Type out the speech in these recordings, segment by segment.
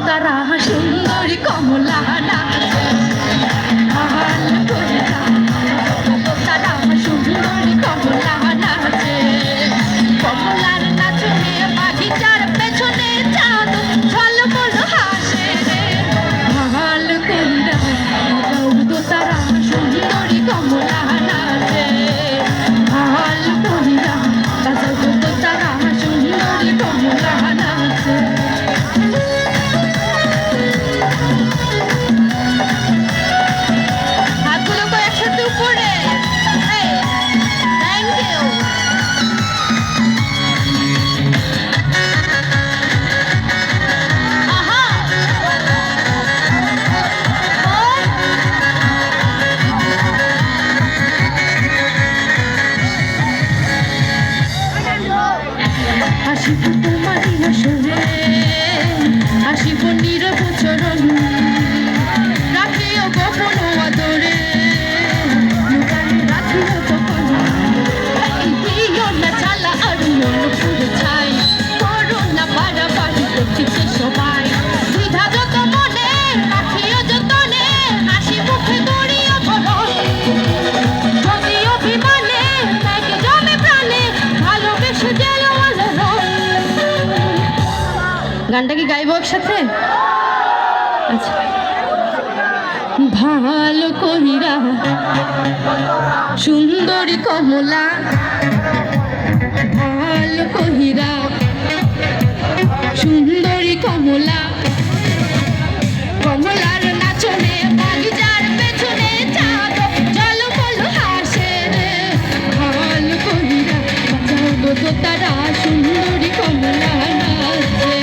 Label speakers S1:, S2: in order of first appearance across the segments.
S1: তারা সুন্দরী কমলা নাচে তারা সুন্দরী কমলা নাচে কমলার নাচনে বাগিচার পেছনে চাঁদ ঝলমল হাসে ভাল কইরা তারা সুন্দরী কমলা নাচে ভাল কইরা তারা সুন্দরী কমলা নাচে আসিব তোমারই আসরে আসিব নীরব চরণ রাখিও গোপন আদরে লুকানে রাখিও তখন দিও না জ্বালা আর মন পুরে ছাই করো না বাড়াবাড়ি দেখিছে সবাই দ্বিধা যত মনে রাখিও যতনে হাসি মুখে গড়িও ভরণ যদি অভিমানে ত্যাগ জমে প্রাণে ভালোবেসে গেল গানটা কি গাইবো একসাথে? আচ্ছা ভালো কহিরা সুন্দরী কমলা ভালো কহিরা সুন্দরী কমলা কমলার নাচনে বাগিচার পেছনে চাঁদ ঝলমল হাসে ভালো কহিরা বাজাও গো তারা সুন্দরী কমলা নাচে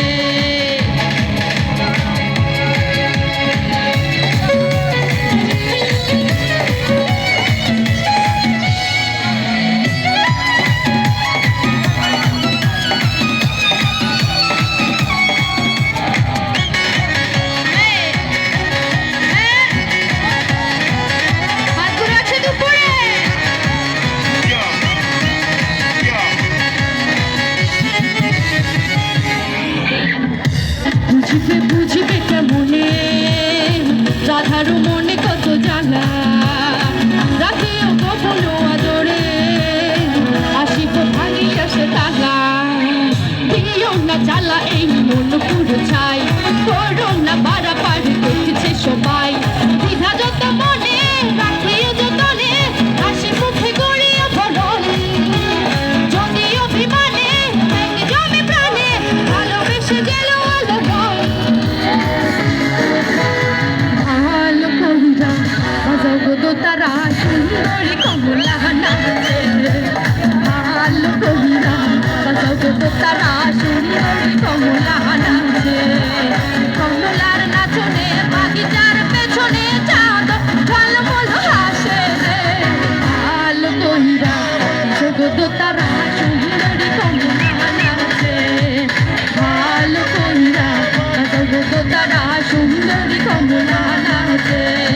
S1: বুঝবে বুঝবে কেমনে রাধার মনে কত জ্বালা রাখেও গোপন আদরে আসিব ভাঙিয়া সে তালা দিও না জ্বালা এই মন পুরো ছাই করো না বাড়াবাড়ি দেখছে সবাই দ্বিধা যত মনে রাখিও যতনে হাসি মুখে গড়িয়া ভরণ যদি অভিমানে জমে প্রাণে ভালোবেসে গেল তারা সুন্দরী কমলা নাচে ভালো কহিরা তারা সুন্দরী কমলা নাচে কমলার নাচনে বাগিচার পেছনে চাঁদ ঝলমল হাসে ভালো কহিরা তারা সুন্দরী কমলা নাচে ভালো কহিরা তারা সুন্দরী কমলা নাচে